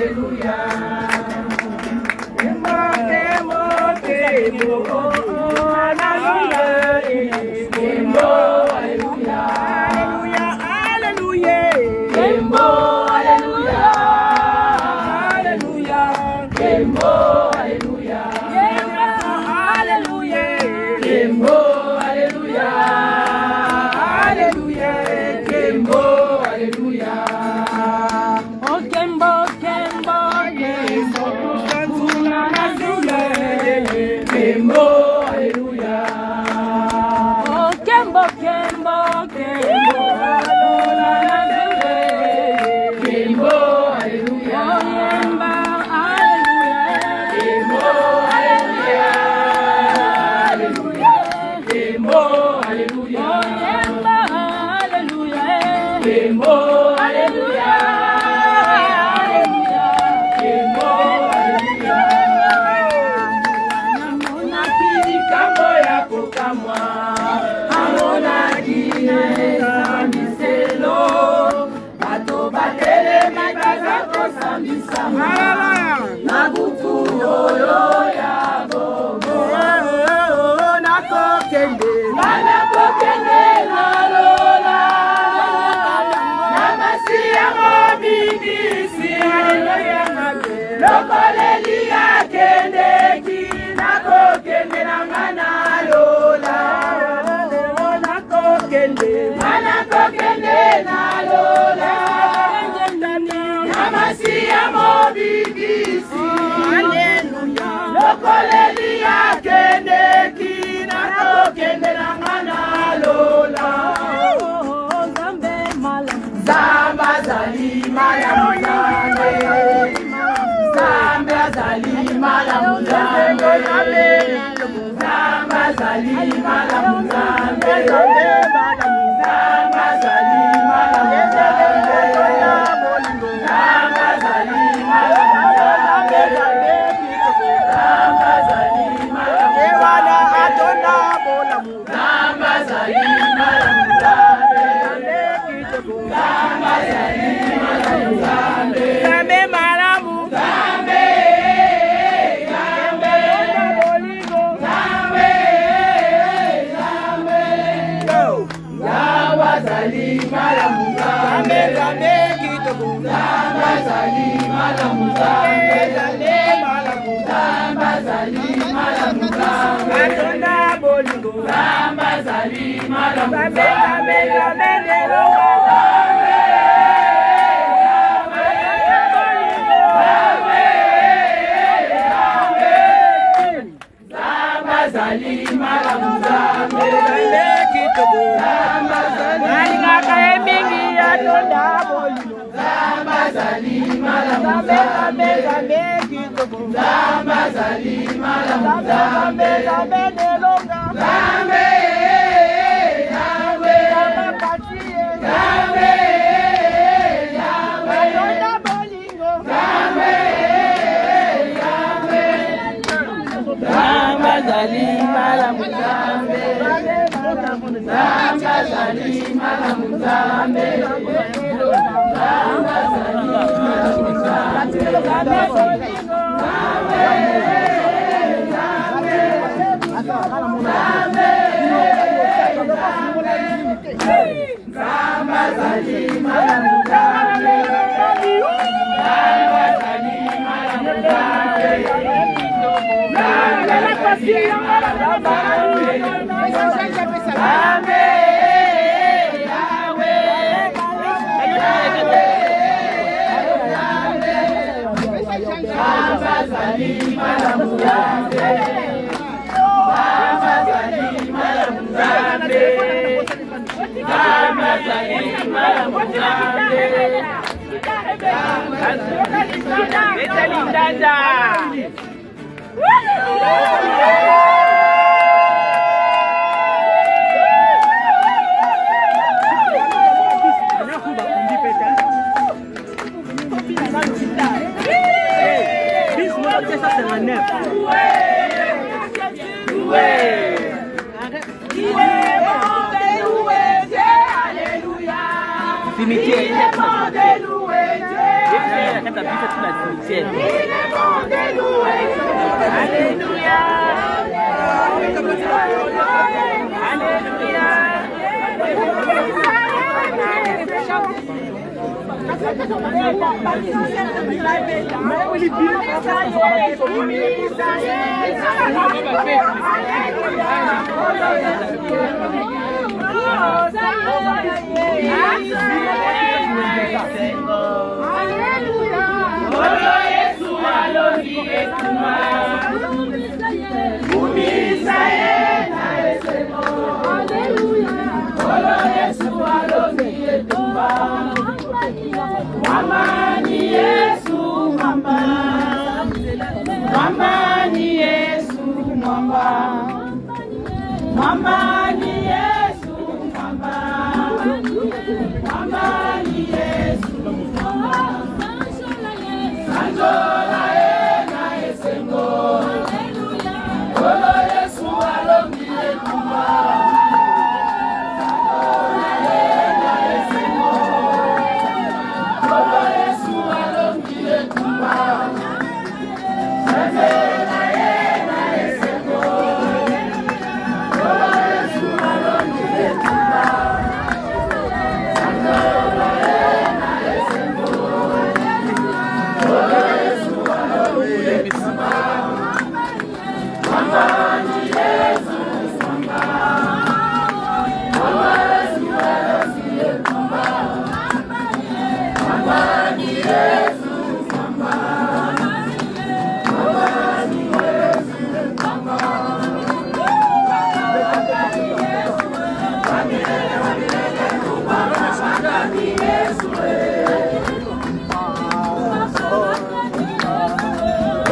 Hallelujah.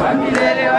Wamilele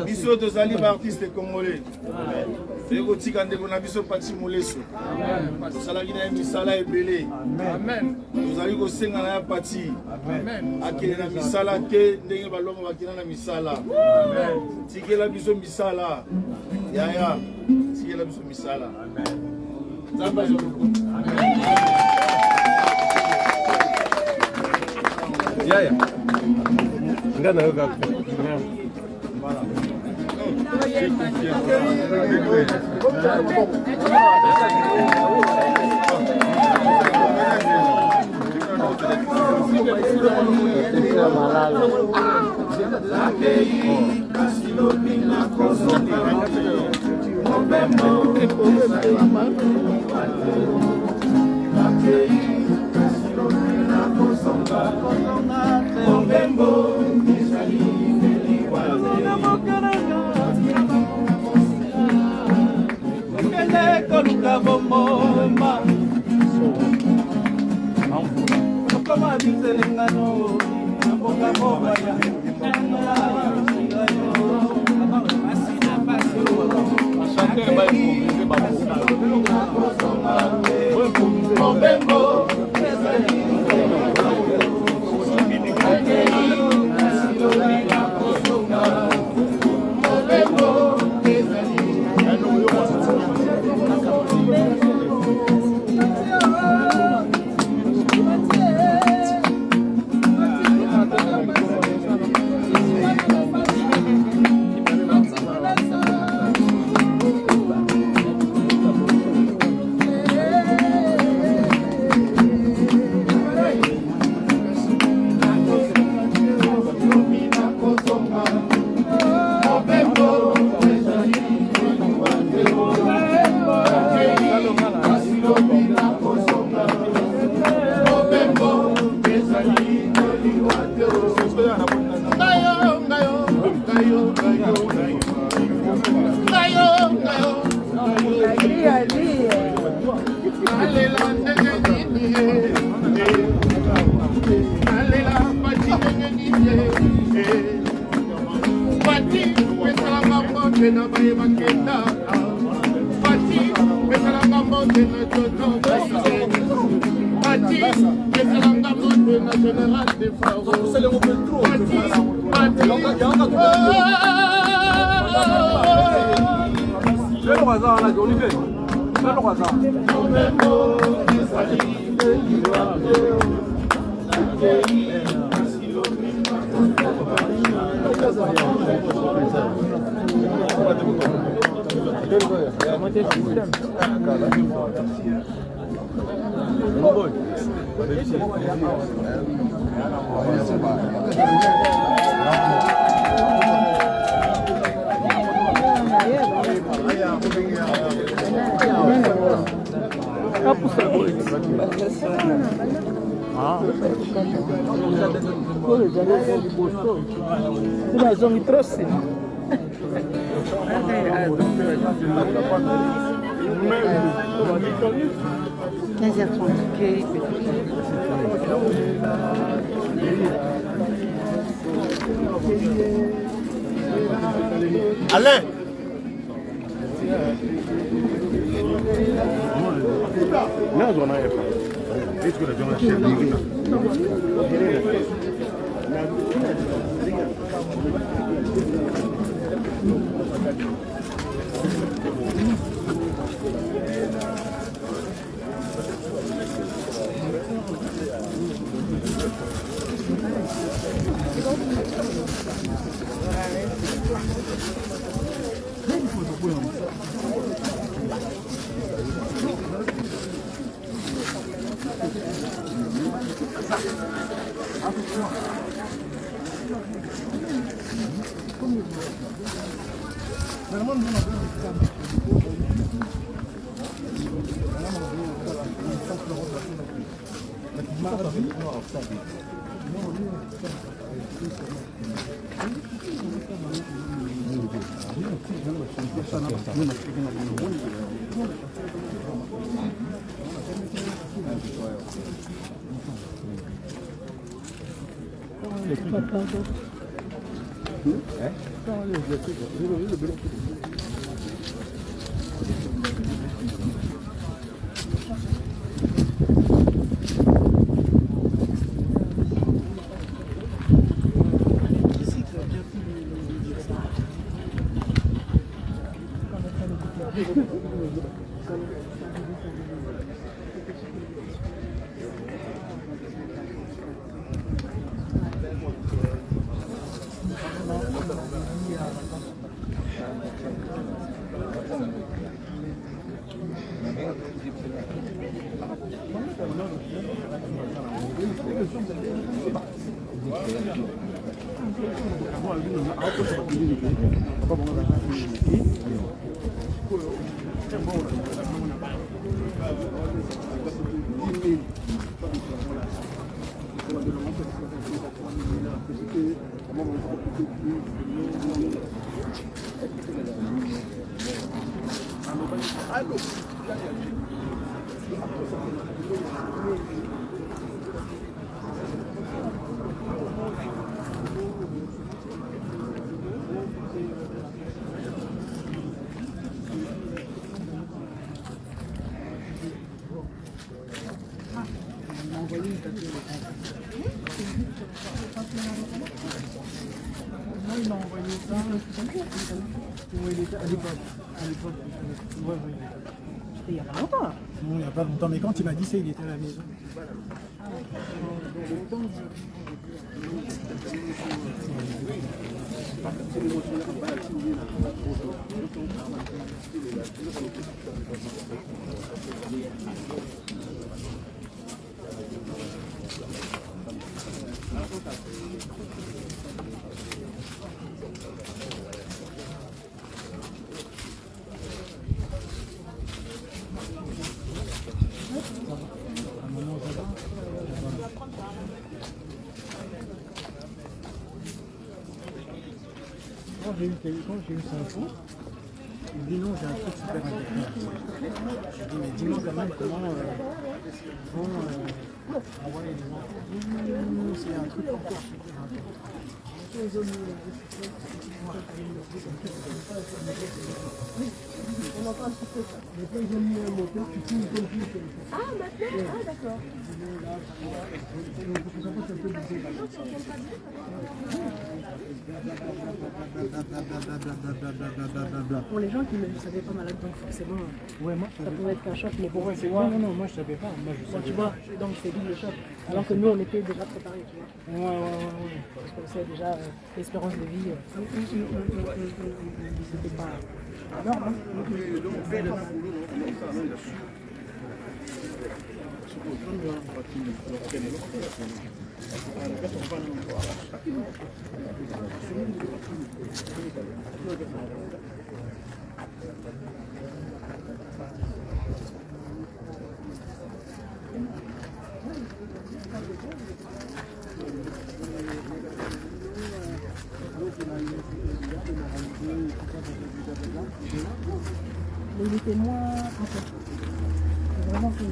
Biso tozali ba artiste congolais. Eko tika ndeko na biso Pati Moleso. Tosalaki na misala ebele. Amen. Tozali kosenga na Pati. Amen. Akele na misala te ndenge balongo bakina na misala. Amen. Tikela biso misala. Yaya. Tikela biso misala. Amen. Zamba joko. Amen. Yaya. Ngana yoga. Voilà. général des pharaons. C'est le trop. Le hasard là, Olivier. Le hasard. Alain. Il n'y a pas longtemps. Non, il n'y a pas longtemps, mais quand il m'a dit ça, il était à la maison. Quand j'ai eu sa info, il dit non, j'ai un truc super important. Je dis mais dis-moi quand même comment vont envoyer les enfants. C'est un truc encore super important. On entend un petit peu ça. Ils ont mis un moteur qui tourne comme tout. Ah, maintenant? Ah, d'accord. Pour les gens qui ne savaient pas malade, donc forcément, Ouais, moi, ça pouvait être qu'un choc, mais pour eux, c'est non, moi je savais pas. Moi, je Bon, savais tu vois, donc c'est double choc. Alors que nous, on était déjà préparés, tu vois. Ouais. Parce qu'on sait déjà l'espérance de vie. C'était pas énorme, hein. Mais il était moins en fait. C'est vraiment que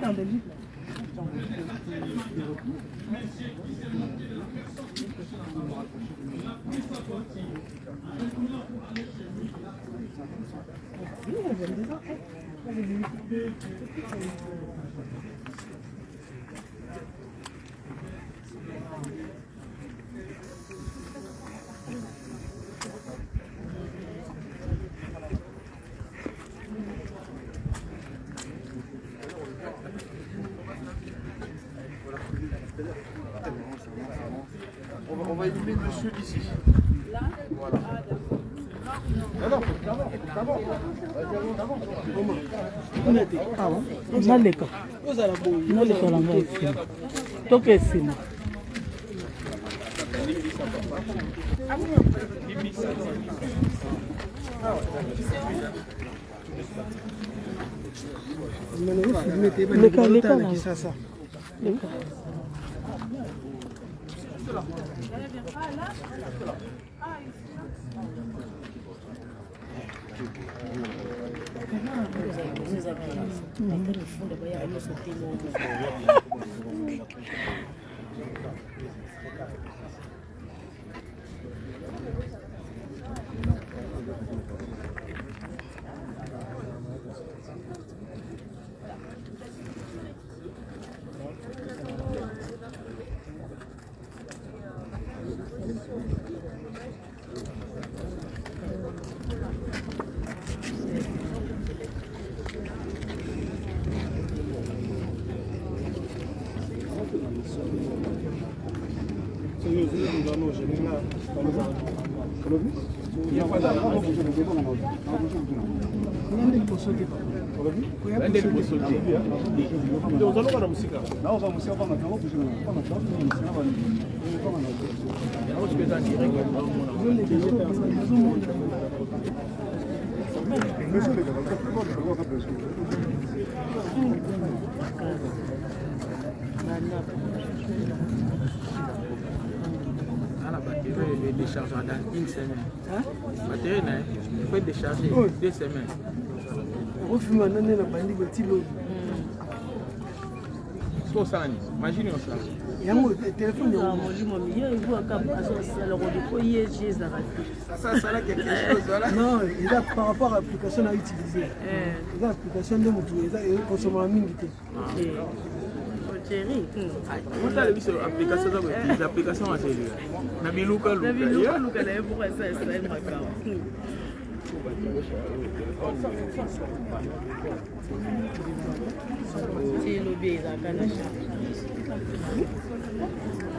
en Belgique. Oui, j'aime bien ça. On va éliminer monsieur d'ici. Là? Voilà. naleka nanga esima toka esima leka na Kisasa. leka La batterie est déchargée dans une semaine. La batterie peut être déchargée 2 semaines. Imagine Non, il a par rapport à l'application à utiliser. L'application de moto, il a consommé en minute. vous avez vu sur l'application, l'application à celui-là. Nabiluka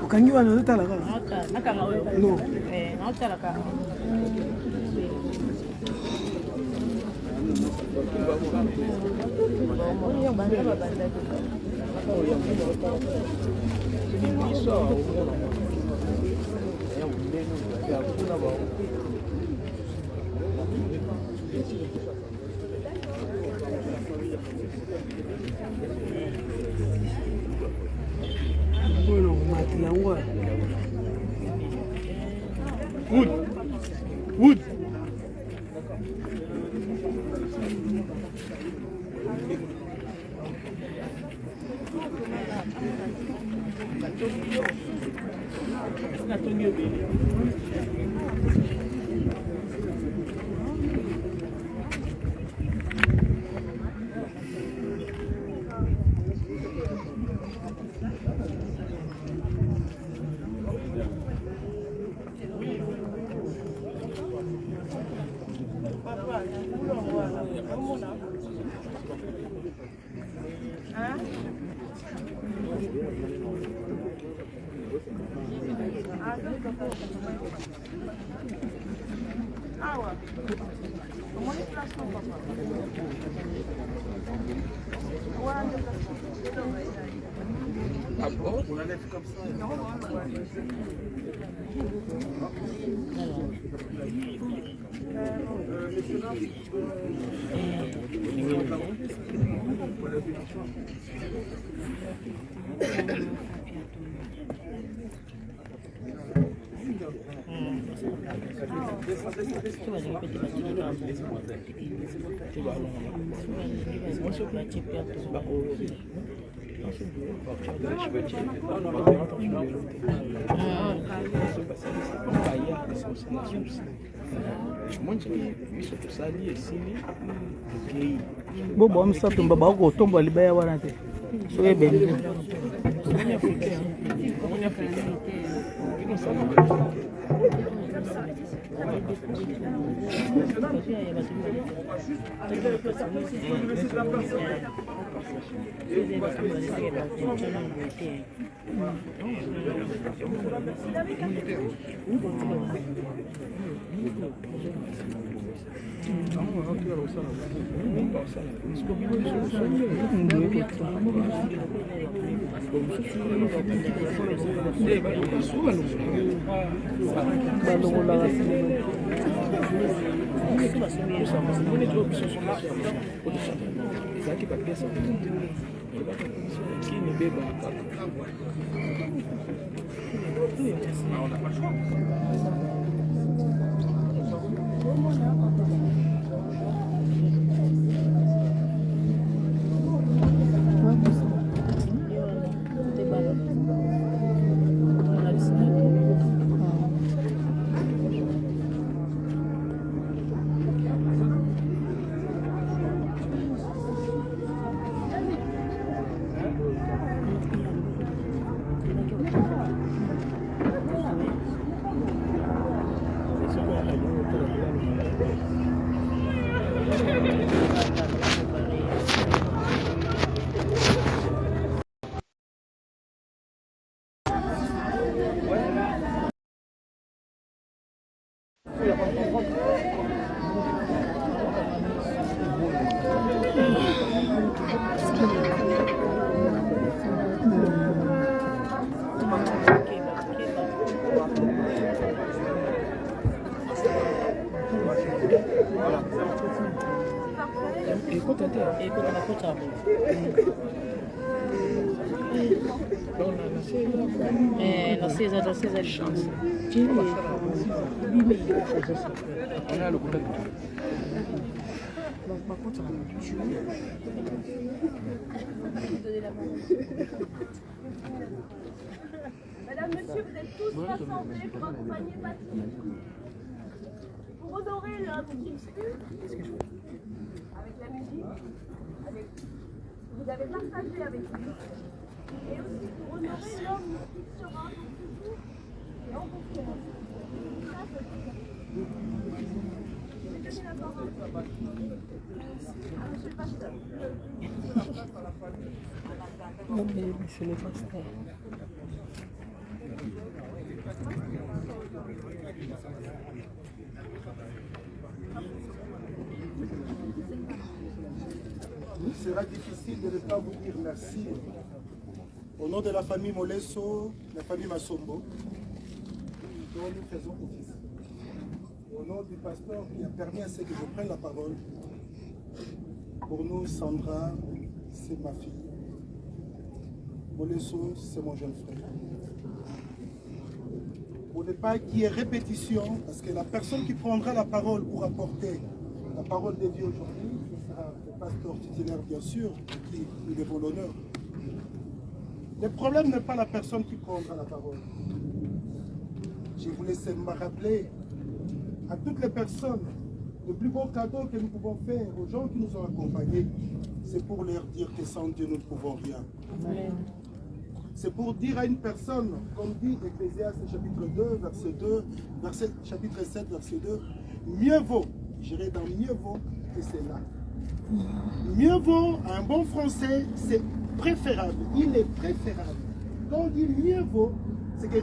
Okangi wana otalaka? Non. Wood. Ah bon, on la laisse comme ça. Bobo misato mbaba ko tombo libaya wana te so ebende Madame, monsieur, vous êtes tous rassemblés pour accompagner Patrick. Pour honorer l'homme qui tue, avec la musique, avec vous avez partagé avec lui, et aussi pour honorer l'homme qui sera pour toujours et en confiance. Ça, c'est la parole à monsieur le pasteur. Monsieur le pasteur. sera difficile de ne pas vous dire merci. Au nom de la famille Molesso, la famille Massombo, dont nous faisons office. Au nom du pasteur qui a permis à ce que je prenne la parole, pour nous, Sandra, c'est ma fille. Molesso, c'est mon jeune frère. Pour ne pas qu'il y ait répétition, parce que la personne qui prendra la parole pour apporter la parole de Dieu aujourd'hui, ce sera le pasteur titulaire, bien sûr, qui nous devons l'honneur. Le problème n'est pas la personne qui prendra la parole. Je voulais seulement rappeler à toutes les personnes, le plus beau cadeau que nous pouvons faire aux gens qui nous ont accompagnés, c'est pour leur dire que sans Dieu nous ne pouvons rien. C'est pour dire à une personne, comme dit Ecclésiaste chapitre 2, chapitre 7, verset 2, mieux vaut, j'irai dans mieux vaut que c'est là. Mieux vaut, un bon français, c'est préférable. Il est préférable. Quand on dit mieux vaut, c'est que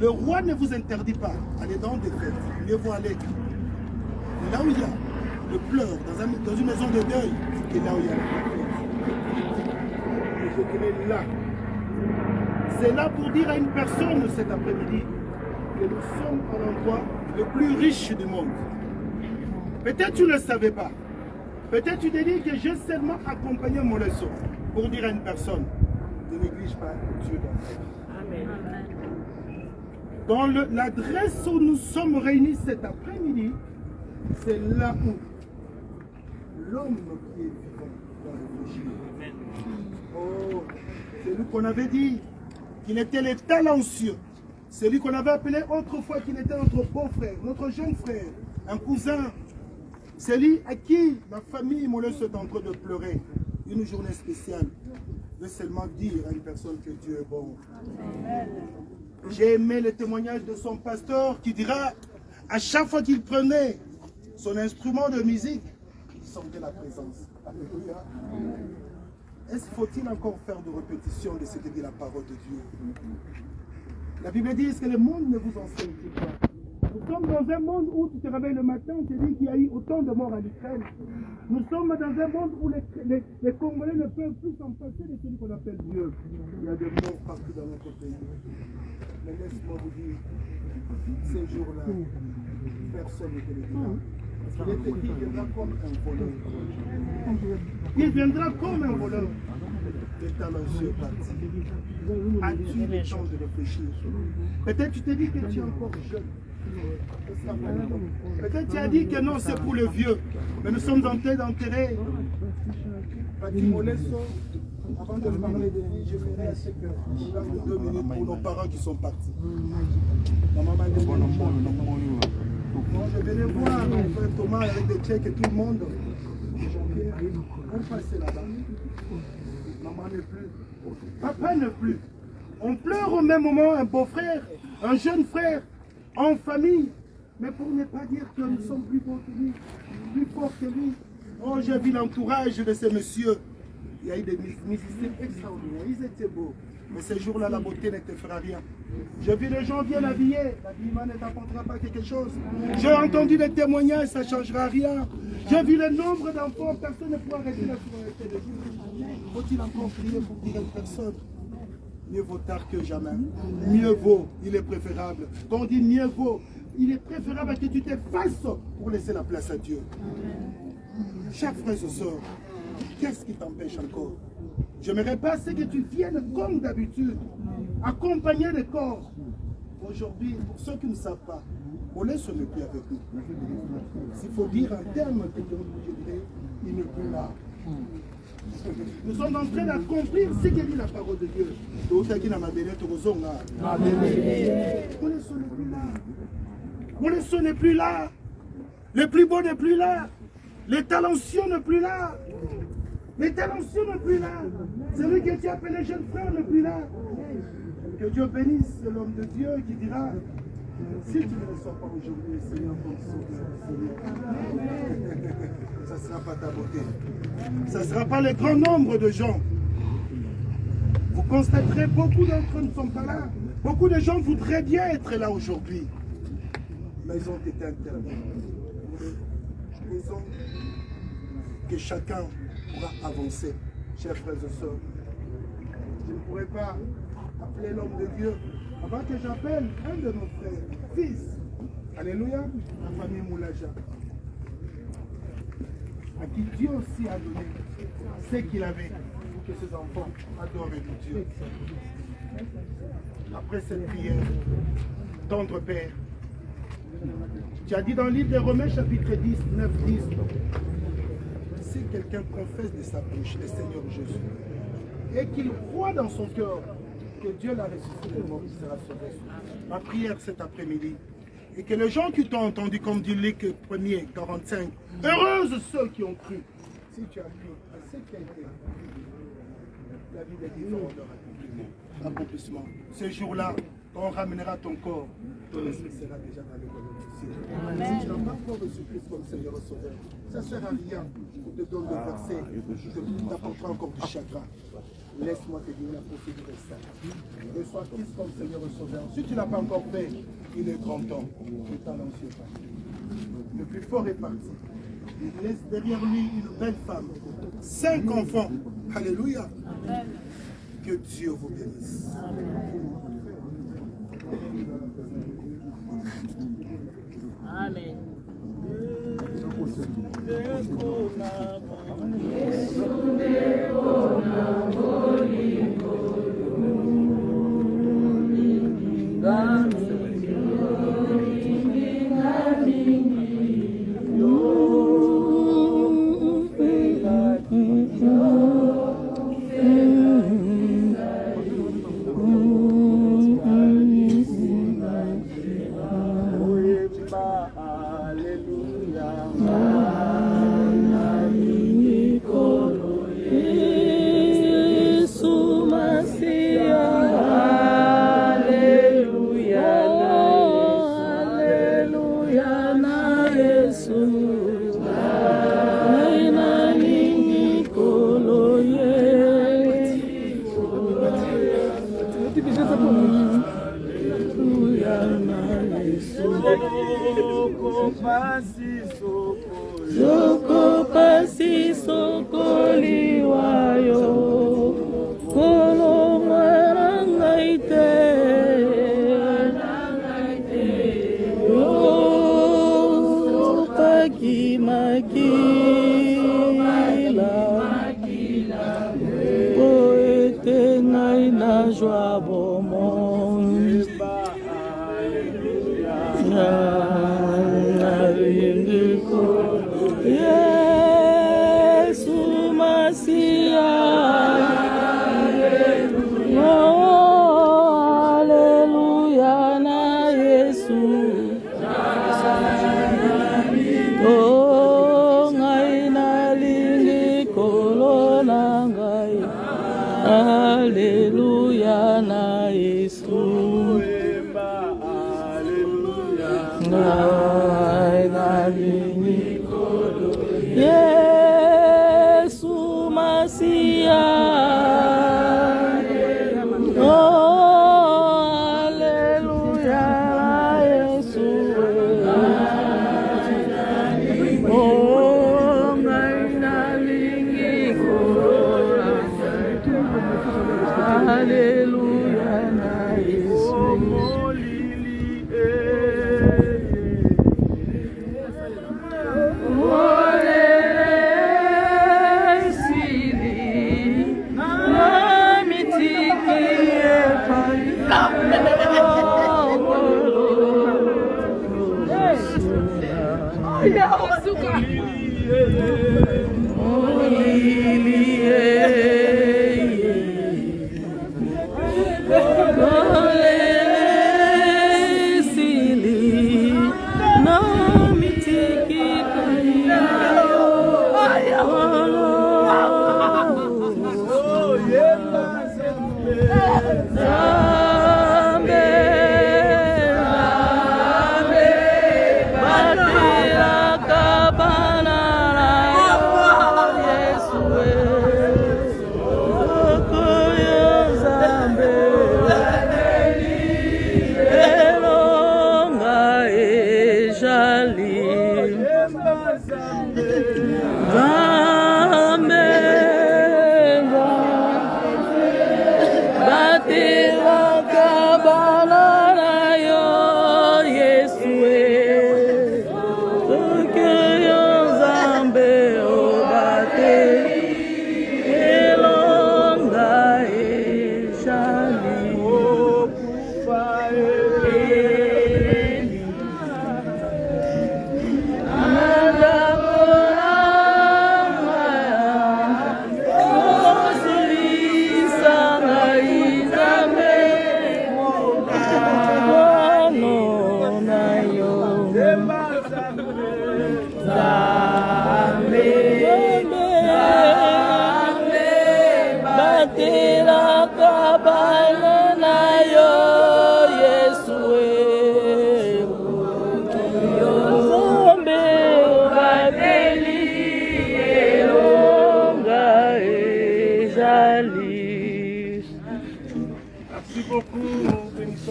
le roi ne vous interdit pas. Allez dans des fêtes. Mieux vaut aller là où il y a le pleur, dans une maison de deuil, et là où il y a le pleur. Je dirais là. C'est là pour dire à une personne cet après-midi que nous sommes à l'endroit le plus riche du monde. Peut-être tu ne le savais pas. Peut-être tu te dis que j'ai seulement accompagné mon leçon pour dire à une personne, ne néglige pas Dieu dans ta vie. Dans l'adresse où nous sommes réunis cet après-midi, c'est là où l'homme qui est vivant doit réfléchir. Oh, c'est lui qu'on avait dit qu'il était le talentueux. C'est lui qu'on avait appelé autrefois qu'il était notre beau-frère, notre jeune frère, un cousin. C'est lui à qui la famille Molesso est en train de pleurer. Une journée spéciale. Je veux seulement dire à une personne que Dieu est bon. J'ai aimé le témoignage de son pasteur qui dira, à chaque fois qu'il prenait son instrument de musique, il sentait la présence. Alléluia. Est-ce faut-il encore faire de répétition de ce que dit la parole de Dieu? La Bible dit, est-ce que le monde ne vous enseigne pas? Nous sommes dans un monde où tu te réveilles le matin, on te dit qu'il y a eu autant de morts en Ukraine. Nous sommes dans un monde où les Congolais ne peuvent plus s'en passer de celui qu'on appelle Dieu. Il y a des morts partout dans notre pays. Mais laisse-moi vous dire, ces jours-là, personne ne te le dira. Il viendra comme un voleur. Il viendra comme un voleur. Le talentueux est parti. As-tu le temps de réfléchir? Peut-être tu te dis que tu es encore jeune. Peut-être tu as dit que non, c'est pour le vieux. Mais nous sommes en train d'enterrer Patrick Molesso. Avant de parler de lui, je ferai à ce que nous avons 2 minutes pour nos parents qui sont partis. Ma maman est bonne. Je venais voir mon frère Thomas avec des tchèques et tout le monde. On passait là-bas. Maman n'est plus. Papa n'est plus. On pleure au même moment un beau-frère, un jeune frère, en famille. Mais pour ne pas dire que nous sommes plus beaux que lui, plus forts que lui. Oh, j'ai vu l'entourage de ces messieurs. Il y a eu des musiciens extraordinaires. Ils étaient beaux. Mais ces jours-là, la beauté ne te fera rien. J'ai vu les gens bien habillés. L'habillement ne t'apportera pas quelque chose. J'ai entendu des témoignages, ça ne changera rien. J'ai vu le nombre d'enfants, personne ne pourra rester la souveraineté de Dieu. Faut-il encore prier pour dire à une personne? Mieux vaut tard que jamais. Mieux vaut, il est préférable. Quand on dit mieux vaut, il est préférable que tu t'effaces pour laisser la place à Dieu. Chers frères et sœurs, qu'est-ce qui t'empêche encore? Je n'aimerais pas que tu viennes comme d'habitude, accompagner le corps. Aujourd'hui, pour ceux qui ne savent pas, Molesso n'est plus avec nous. S'il faut dire un terme, il n'est plus là. Nous sommes en train d'accomplir ce que dit la parole de Dieu. Molesso n'est plus là. Molesso n'est plus là. Le plus beau n'est plus là. Le talentueux n'est plus là. Le talentueux n'est plus là. Celui que tu appelles le jeune frère n'est plus là. Que Dieu bénisse l'homme de Dieu qui dira, si tu ne le sors pas aujourd'hui, Seigneur, ça ne sera pas ta beauté. Ça ne sera pas le grand nombre de gens. Vous constaterez, beaucoup d'entre eux ne sont pas là. Beaucoup de gens voudraient bien être là aujourd'hui. Mais ils ont été interdits. Ils ont que chacun pourra avancer. Chers frères et sœurs, je ne pourrais pas appeler l'homme de Dieu avant que j'appelle un de nos frères, fils. Alléluia, la famille Moulaja, à qui Dieu aussi a donné ce qu'il avait pour que ses enfants adorent le Dieu. Après cette prière, tendre Père, tu as dit dans le livre des Romains, chapitre 10, 9, 10, si quelqu'un confesse de sa bouche le Seigneur Jésus et qu'il croit dans son cœur que Dieu l'a ressuscité de mort, il sera sauvé. Ma prière cet après-midi, et que les gens qui t'ont entendu, comme dit Luc 1er, 45, heureuses ceux qui ont cru. Si tu as cru à ce qui a été, la vie des différents leur accomplissement. Ce jour-là, quand on ramènera ton corps, ton esprit sera déjà dans le royaume du ciel. Si tu n'as pas encore reçu Christ comme Seigneur et Sauveur, ça ne sert à rien pour te donner de verset qui t'apportera encore du chagrin. Laisse-moi te dire la procédure est ça. Reçois Christ comme Seigneur et Sauveur. Si tu ne l'as pas encore fait, il est grand temps. Le temps l'ancien est parti. Le plus fort est parti. Il laisse derrière lui une belle femme, 5 enfants. Alléluia. Que Dieu vous bénisse. Amen.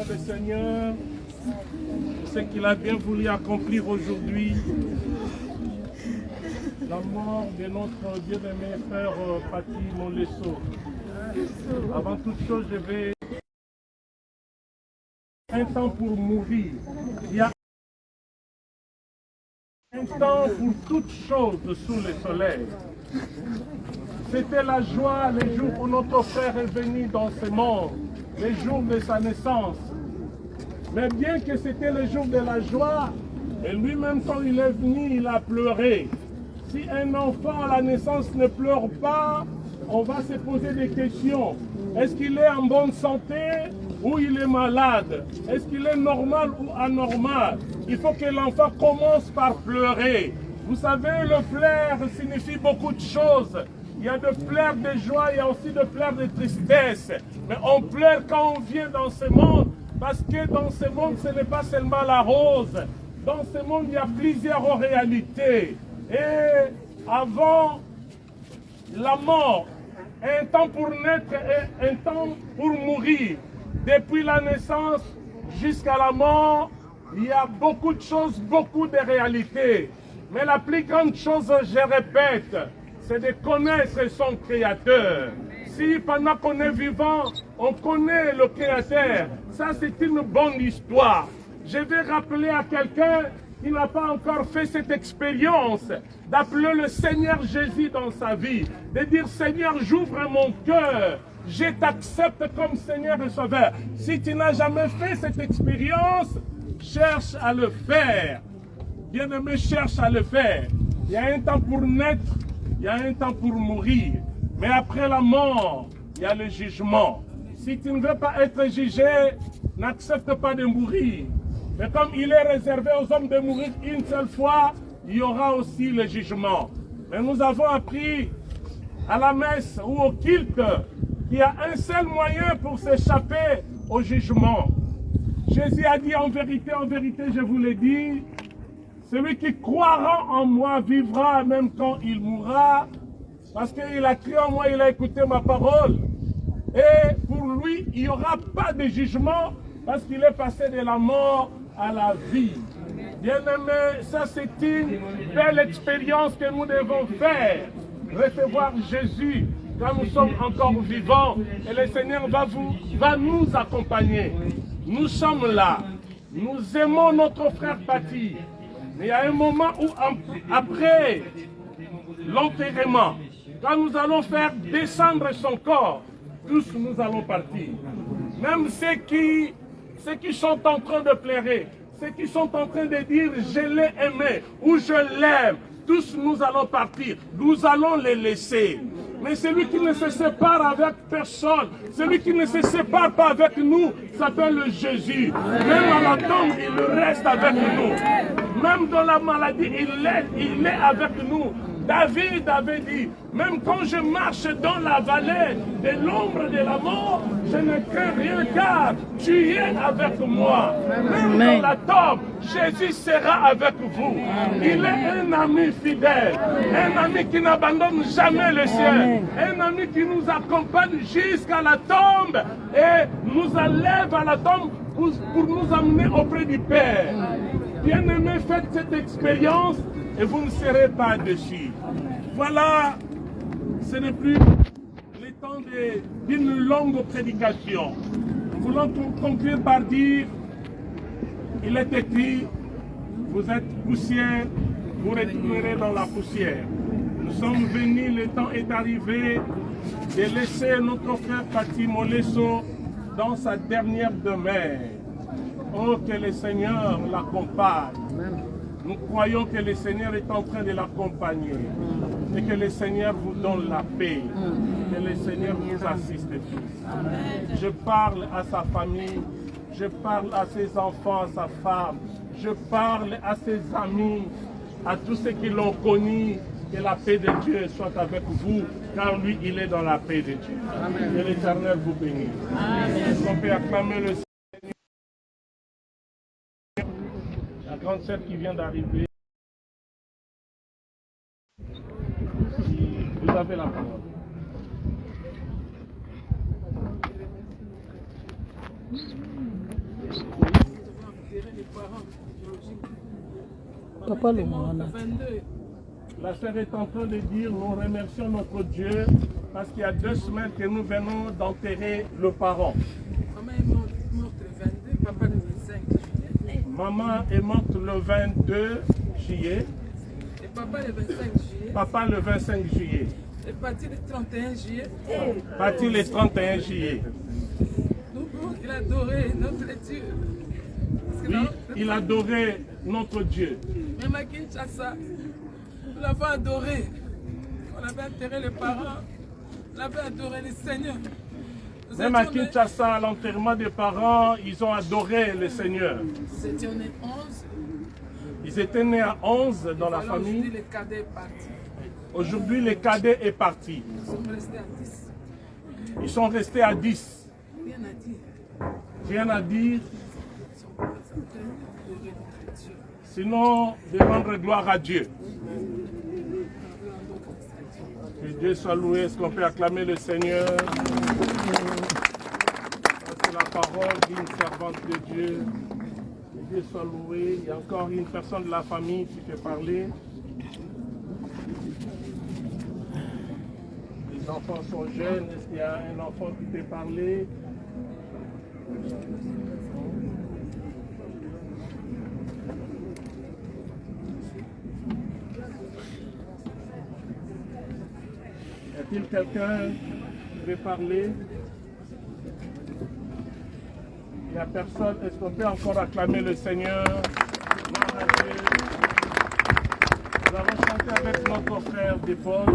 le Seigneur, ce qu'il a bien voulu accomplir aujourd'hui. La mort de notre bien-aimé frère Paty Molesso. Avant toute chose, je vais un temps pour mourir. Il y a un temps pour toutes choses sous le soleil. C'était la joie, les jours où notre frère est venu dans ce monde, les jours de sa naissance. Mais bien que c'était le jour de la joie, et lui-même quand il est venu, il a pleuré. Si un enfant à la naissance ne pleure pas, on va se poser des questions. Est-ce qu'il est en bonne santé ou il est malade? Est-ce qu'il est normal ou anormal? Il faut que l'enfant commence par pleurer. Vous savez, le pleur signifie beaucoup de choses. Il y a de pleurs de joie, il y a aussi de pleurs de tristesse. Mais on pleure quand on vient dans ce monde, parce que dans ce monde, ce n'est pas seulement la rose. Dans ce monde, il y a plusieurs réalités. Et avant la mort, un temps pour naître et un temps pour mourir. Depuis la naissance jusqu'à la mort, il y a beaucoup de choses, beaucoup de réalités. Mais la plus grande chose, je répète, c'est de connaître son Créateur. Si pendant qu'on est vivant, on connaît le Créateur, ça c'est une bonne histoire. Je vais rappeler à quelqu'un qui n'a pas encore fait cette expérience d'appeler le Seigneur Jésus dans sa vie, de dire Seigneur, j'ouvre mon cœur, je t'accepte comme Seigneur et Sauveur. Si tu n'as jamais fait cette expérience, cherche à le faire. Bien-aimé, cherche à le faire. Il y a un temps pour naître, il y a un temps pour mourir. Mais après la mort, il y a le jugement. Si tu ne veux pas être jugé, n'accepte pas de mourir. Mais comme il est réservé aux hommes de mourir une seule fois, il y aura aussi le jugement. Mais nous avons appris à la messe ou au culte qu'il y a un seul moyen pour s'échapper au jugement. Jésus a dit en vérité, je vous l'ai dit, celui qui croira en moi vivra même quand il mourra, parce qu'il a crié en moi, il a écouté ma parole. Et pour lui, il n'y aura pas de jugement, parce qu'il est passé de la mort à la vie. Bien-aimés, ça c'est une belle expérience que nous devons faire. Recevoir Jésus quand nous sommes encore vivants, et le Seigneur va nous accompagner. Nous sommes là, nous aimons notre frère Paty, mais il y a un moment où après l'enterrement, quand nous allons faire descendre son corps, tous nous allons partir. Même ceux qui sont en train de pleurer, ceux qui sont en train de dire je l'ai aimé ou je l'aime, tous nous allons partir, nous allons les laisser. Mais celui qui ne se sépare avec personne, celui qui ne se sépare pas avec nous, s'appelle Jésus. Même à la tombe, il reste avec nous. Même dans la maladie, il est avec nous. David avait dit, même quand je marche dans la vallée de l'ombre de la mort, je ne crains rien car tu es avec moi. Même dans la tombe, Jésus sera avec vous. Il est un ami fidèle, un ami qui n'abandonne jamais le ciel, un ami qui nous accompagne jusqu'à la tombe et nous enlève à la tombe pour nous amener auprès du Père. Bien-aimés, faites cette expérience et vous ne serez pas déçus. Voilà, ce n'est plus le temps d'une longue prédication. Nous voulons conclure par dire, il est écrit, vous êtes poussière, vous retournerez dans la poussière. Nous sommes venus, le temps est arrivé de laisser notre frère Paty Molesso dans sa dernière demeure. Oh, que le Seigneur l'accompagne. Nous croyons que le Seigneur est en train de l'accompagner. Et que le Seigneur vous donne la paix. Que le Seigneur vous assiste tous. Je parle à sa famille. Je parle à ses enfants, à sa femme. Je parle à ses amis, à tous ceux qui l'ont connu. Que la paix de Dieu soit avec vous, car lui, il est dans la paix de Dieu. Que l'Éternel vous bénisse. Est-ce qu'on peut acclamer le Seigneur? La grande sœur qui vient d'arriver. Vous avez la parole. parents biologiques. Papa le Le Mohamed. 22. La sœur est en train de dire, nous remercions notre Dieu parce qu'il y a 2 semaines que nous venons d'enterrer le parent. Maman est morte le 22, papa le 25 juillet. Maman est morte le 22 juillet, Et papa le 25 juillet. papa le 25 juillet, Et parti le 31 juillet. parti le 31 juillet. Donc il a adoré notre Dieu. Parce que Oui, il adorait notre Dieu. même à Kinshasa, nous l'avons adoré. On avait enterré les parents, on avait adoré le Seigneur. Nous Même à étions nés- Kinshasa, à l'enterrement des parents, ils ont adoré le Seigneur. nous étions nés 11. Ils étaient nés à 11 dans la Alors aujourd'hui, famille. le cadet est parti. Aujourd'hui, le cadet est parti. Nous sommes restés à 10. Ils sont restés à 10. Rien à dire. Rien à dire, Ils sont en train d'adorer notre Dieu. sinon de rendre gloire à Dieu. Que Dieu soit loué. Est-ce qu'on peut acclamer le Seigneur? Ça, c'est la parole d'une servante de Dieu. Que Dieu soit loué. Il y a encore une personne de la famille qui peut parler. Les enfants sont jeunes. Est-ce qu'il y a un enfant qui peut parler? Y a-t-il quelqu'un qui veut parler? Il n'y a personne. Est-ce qu'on peut encore acclamer le Seigneur? Gloire à Dieu. Nous allons chanter avec notre frère de Paul.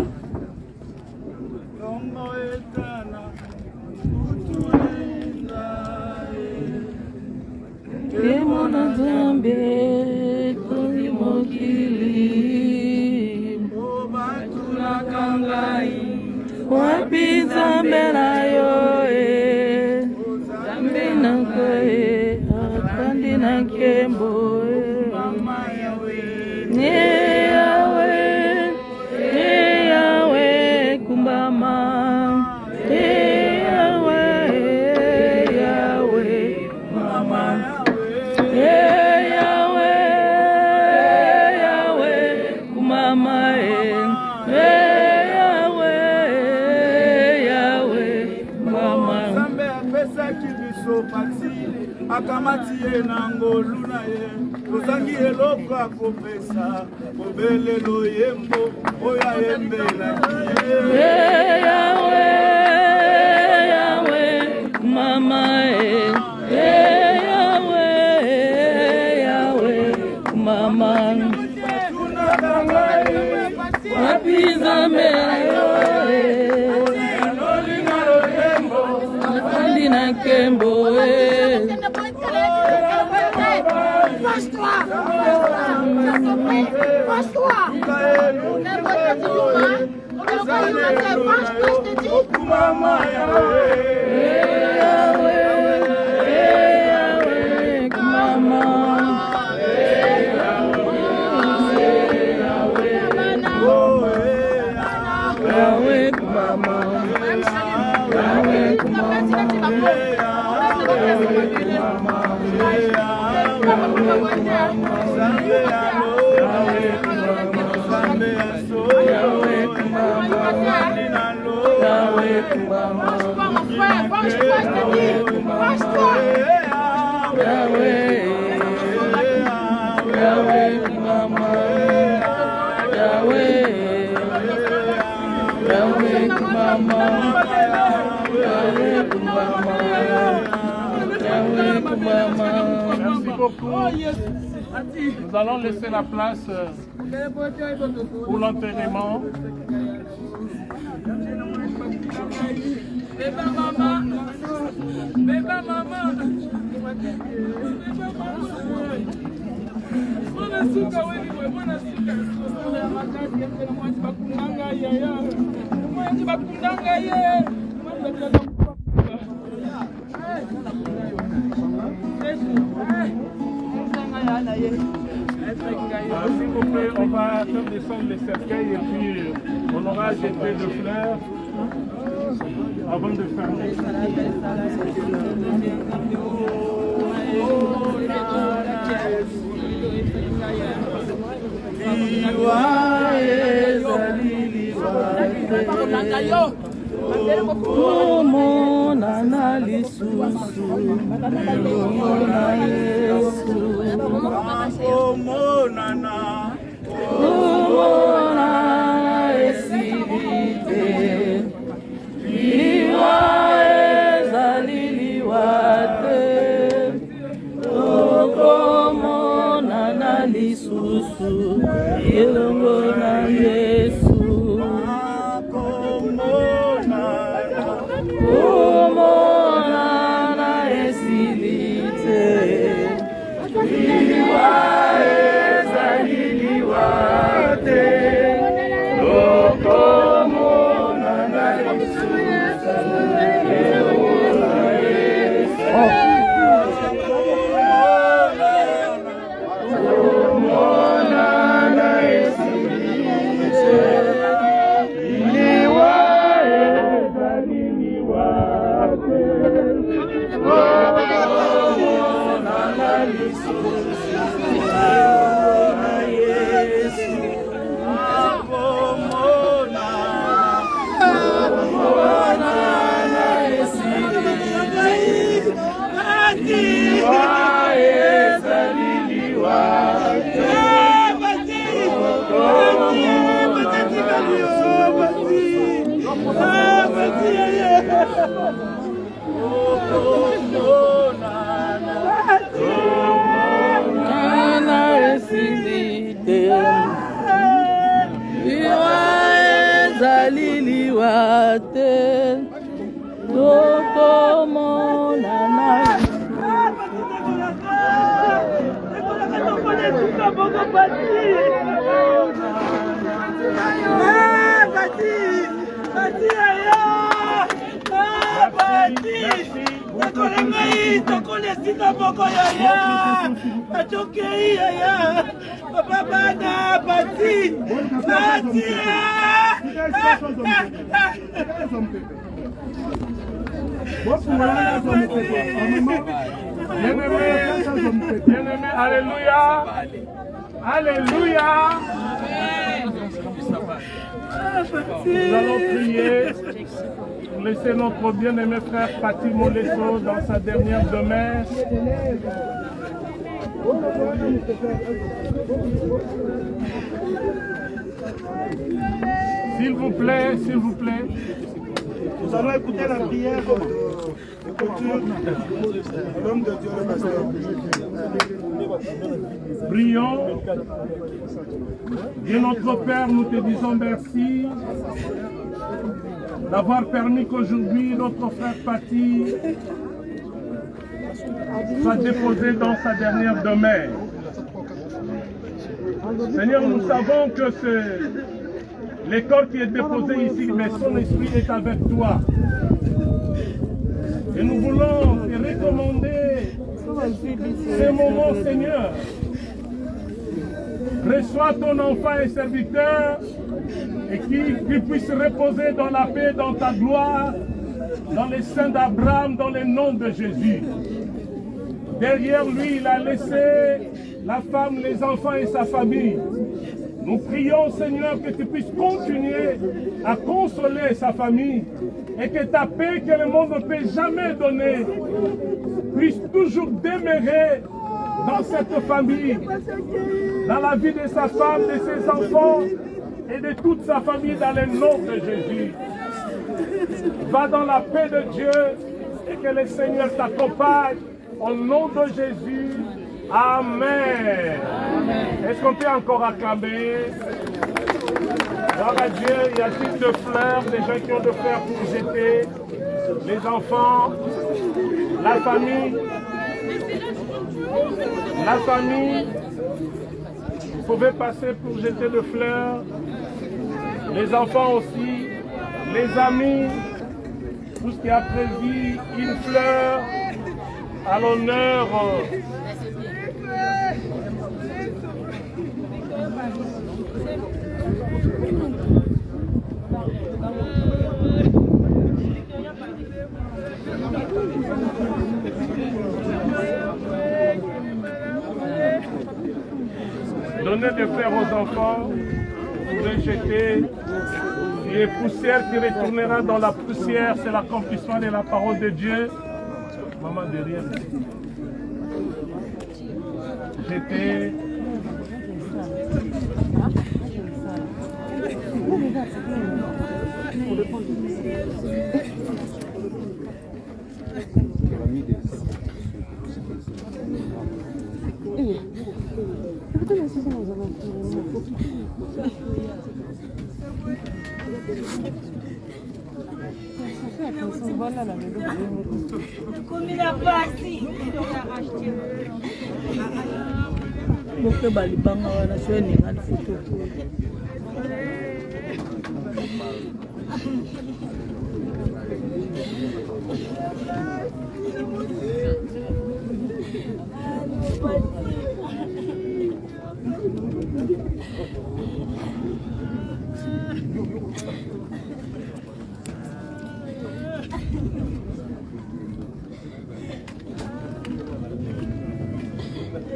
Kemona Zambe, Kozi Mokili, Wapi Zambe na yo, Zambe na koe, Akandi na kembo, Yahweh, kumbama, Yahweh, mama. Yahweh, kumama, Yahweh, mama. Nzambe apesaki biso pati akamati ye na ngolu na ye tozangi eloko akopesa kobelelo yembo oyo ayembelaki ye Yahweh, mama, Yahweh, mama. Wapi Zambe na yo, Akandi na kembo, Fâche-toi! Fâche-toi! Yahweh, mama. Yahweh, mama. Yahweh, Merci beaucoup. Nous allons laisser la place pour l'enterrement. Beba mama, beba mama, mwana suka wewe, mwana suka. Bakundanga yaya, mwana bakundanga ye. S'il vous plaît, on va faire descendre les cercueils et puis on aura jeté de fleurs avant de fermer. Omonana lisusu Omonana Yesu Omonana esilite Liwa ezaliliwate Omonana lisusu Omonana Yesu Omonana esilite Liwa ezaliliwate Omonana Bien-aimé, alléluia. Alléluia. Nous allons prier pour laisser notre bien-aimé frère Paty Molesso dans sa dernière demeure. S'il vous plaît, s'il vous plaît. Nous allons écouter la prière de l'homme de Dieu, le pasteur. Prions. Dieu notre Père, nous te disons merci d'avoir permis qu'aujourd'hui notre frère Paty soit déposé dans sa dernière demeure. Seigneur, nous savons que le corps qui est déposé ici, mais son esprit est avec toi. Et nous voulons te recommander ces moments, Seigneur. Reçois ton enfant et serviteur et qu'il puisse reposer dans la paix, dans ta gloire, dans les seins d'Abraham, dans le nom de Jésus. Derrière lui, il a laissé la femme, les enfants et sa famille. Nous prions, Seigneur, que tu puisses continuer à consoler sa famille et que ta paix que le monde ne peut jamais donner puisse toujours demeurer dans cette famille, dans la vie de sa femme, de ses enfants et de toute sa famille dans le nom de Jésus. Va dans la paix de Dieu et que le Seigneur t'accompagne au nom de Jésus. Amen. Est-ce qu'on peut encore acclamer? Gloire à Dieu, il y a plus de fleurs, des gens qui ont de fleurs pour jeter, les enfants, la famille. La famille, vous pouvez passer pour jeter de fleurs, les enfants aussi, les amis, tout ce qui a prévu une fleur à l'honneur. donnez de faire aux enfants, vous les jetez. Et poussière qui retournera dans la poussière, c'est l'accomplissement de la parole de Dieu. Maman derrière. Jetez. boke balibanga wana so eninga lifoto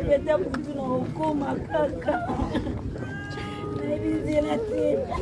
Beta mtu na ukoma kaka. Naibizela tena.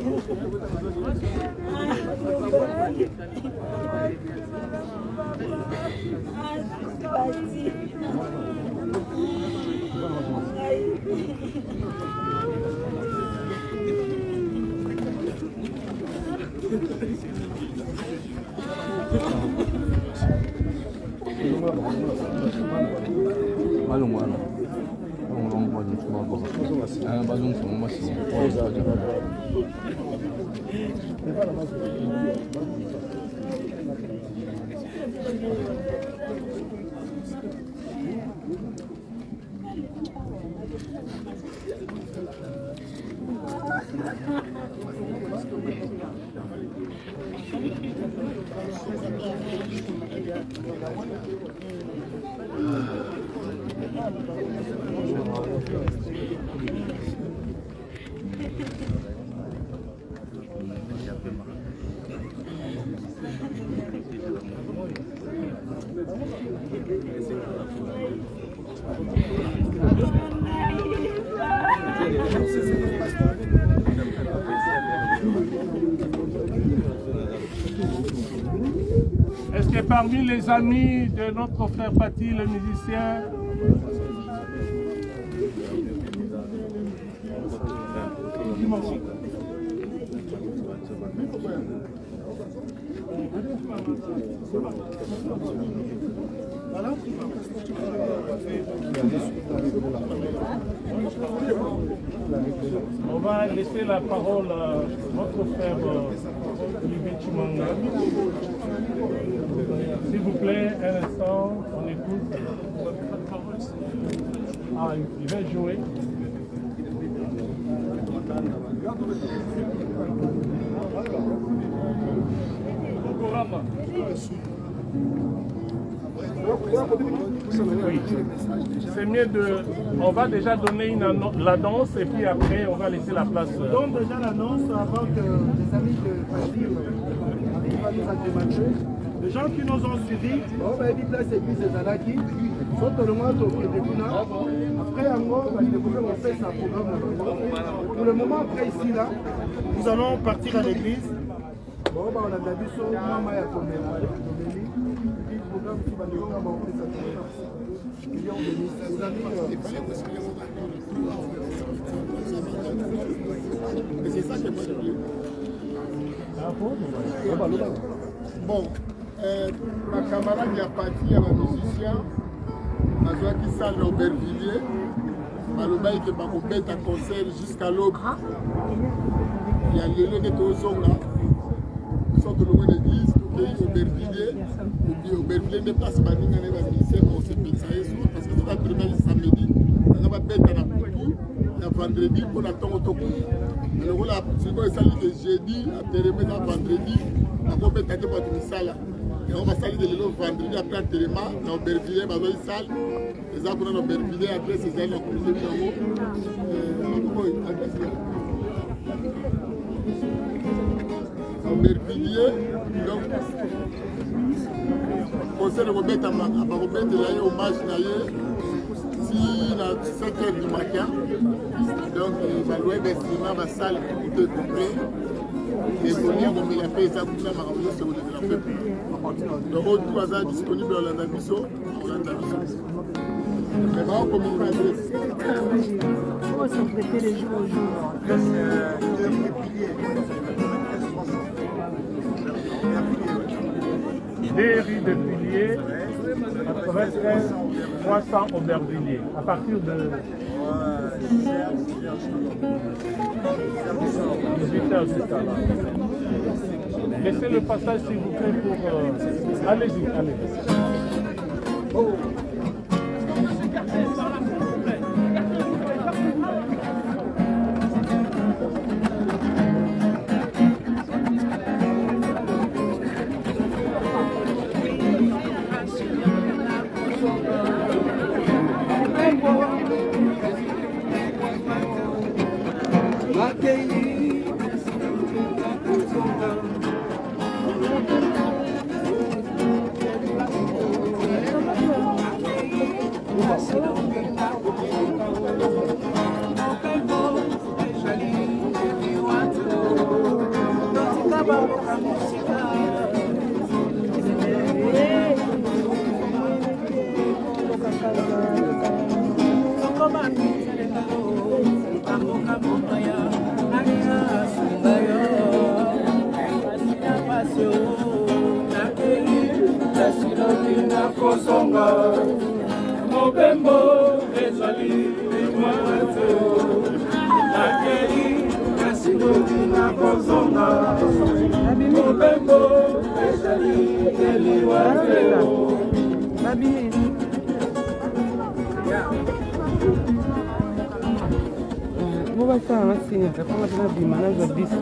Est-ce que parmi les amis de notre frère Paty, le musicien, on va laisser la parole à notre frère Olivier Chimanga. S'il vous plaît, un instant, on écoute. Ah, il va jouer. Oui. C'est mieux de... On va déjà donner l'annonce et puis après on va laisser la place. Donc déjà l'annonce avant que les amis de Paty arrivent à nous agrémenter. Les gens qui nous ont suivis, on va dire place église de Zalaki, sont le mois de Kédekuna. Après encore, on fait sa programme. Pour le moment, après ici, là, nous allons partir à l'église. Bon, on a vu sur Maman Yakomela. C'est ça que moi je voulais. Bon, ma camarade qui a parti à la musicien, qui salle Aubervilliers, Malobaï qui va mettre un concert jusqu'à l'aube. Il y a le lieu de Tozonga, ils sont de loin de l'église, Aubervilliers, Aubervilliers déplace Baninga et la musicien pour se penser parce que c'est la première samedi, on va mettre un coup. Vendredi pour attendre au topo. Alors là, c'est quoi ça de jeudi, après vendredi, on va mettre un peu de misala. Et on va salir de l'eau vendredi après un téléma, dans Aubervilliers, dans une salle. Les arbres dans Aubervilliers, après ces années, on commence à faire Aubervilliers, donc, conseil de remettre à hommage, ici, dans le secteur du matin. Donc, il va louer des ciments, la salle de complet. Et pour dire que la paix est à bout de la sur le peuple. Donc, tout hasard disponible dans l'Andabiso. Mais vraiment, comme on va dire. Comment sont prêtés les jours au jour? Des riz de piliers, 93 300 aubervilliers. À partir de 18h jusqu'à là. Laissez le passage s'il vous plaît pour... Allez-y, allez-y. Vou baixar assim, já fala na bima, né? Já disse.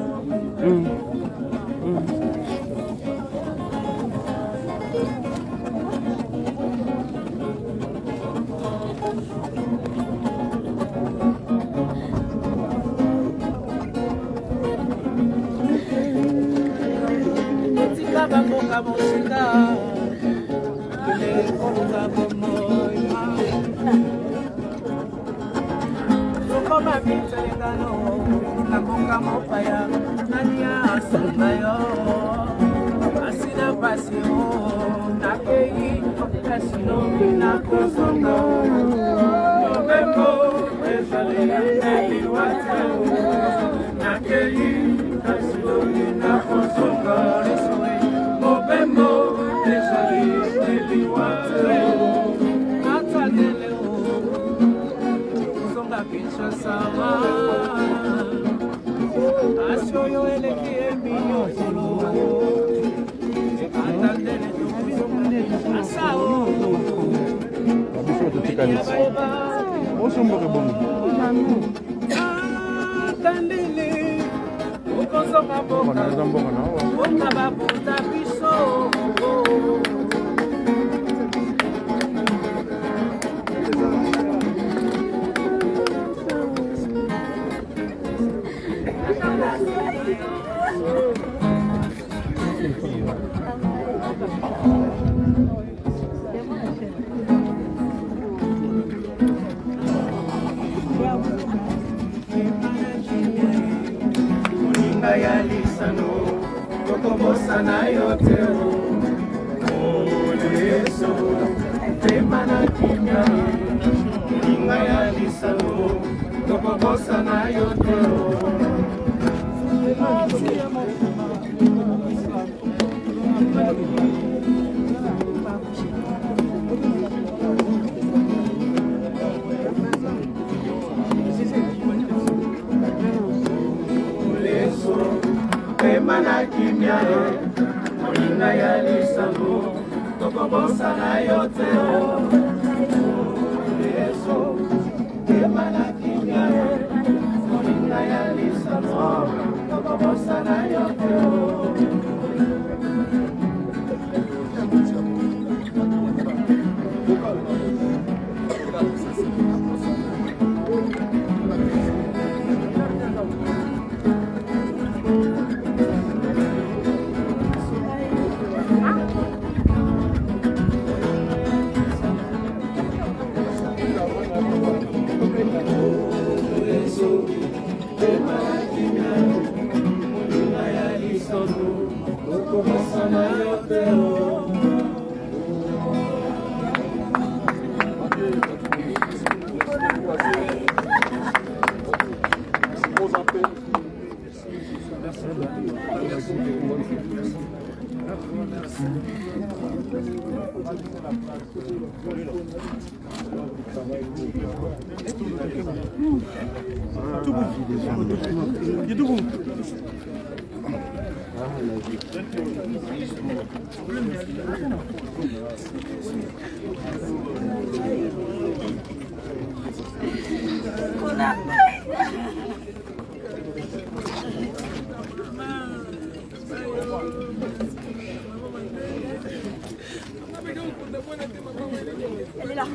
Elle est là.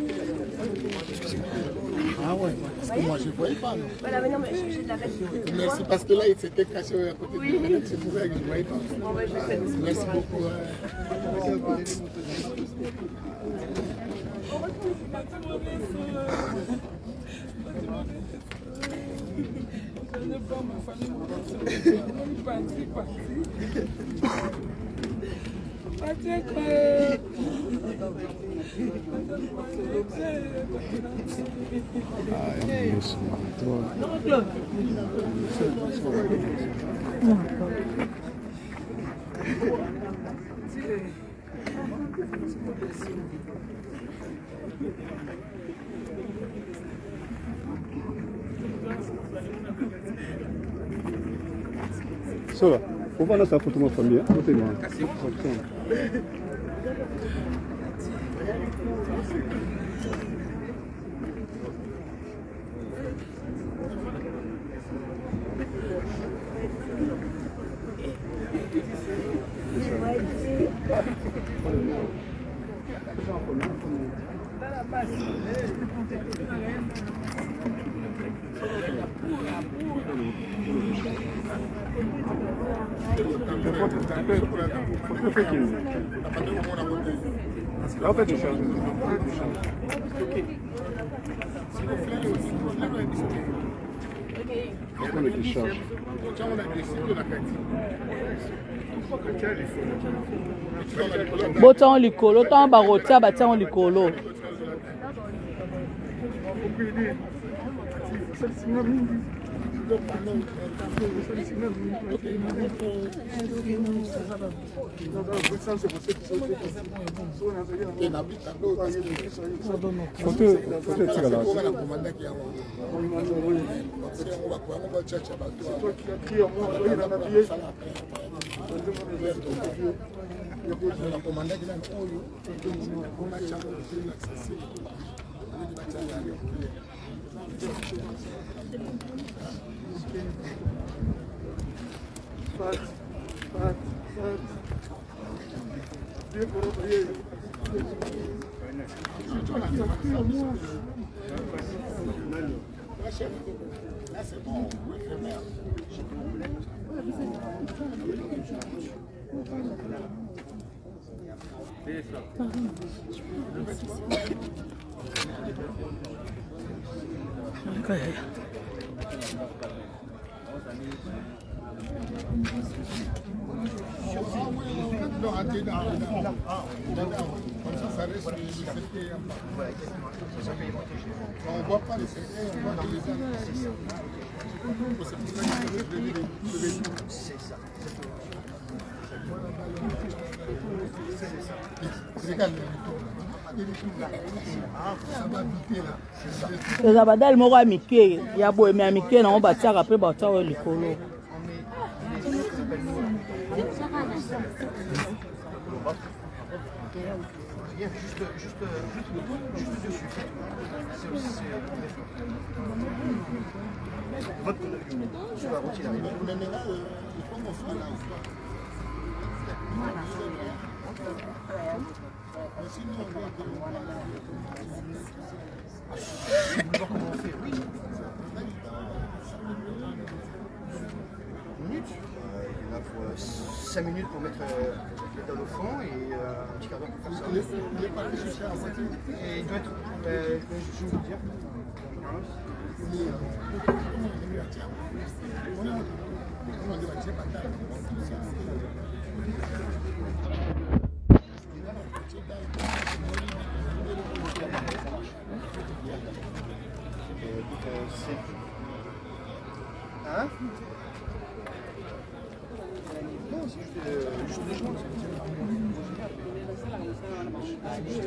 Ah ouais, parce que moi je ne voyais pas. Non. Voilà, mais non, mais j'ai de la reste. Merci, parce que là il s'était caché à côté de lui, c'est pour ça que je ne voyais pas. Bon, ouais, je vais faire. Merci beaucoup. Sola, faut voir sa photo de ma famille, hein? Côté-moi. Botan likolo, tan barotia batian likolo. Là c'est bon, on voit pas les secrets, on voit que les Les abadal moko amike ya boye me amike na on batiaka pe batawa likolo. Juste dessus. Votre je vais retirer. Mais là, il faut qu'on soit là ou pas. Sinon, on va commencer, oui. Minutes. Il faut 5 minutes pour mettre les pédales au fond et un petit quart d'heure pour faire ça. Il est parti chercher à voiture. Et il doit être. Je vais vous dire. Oui.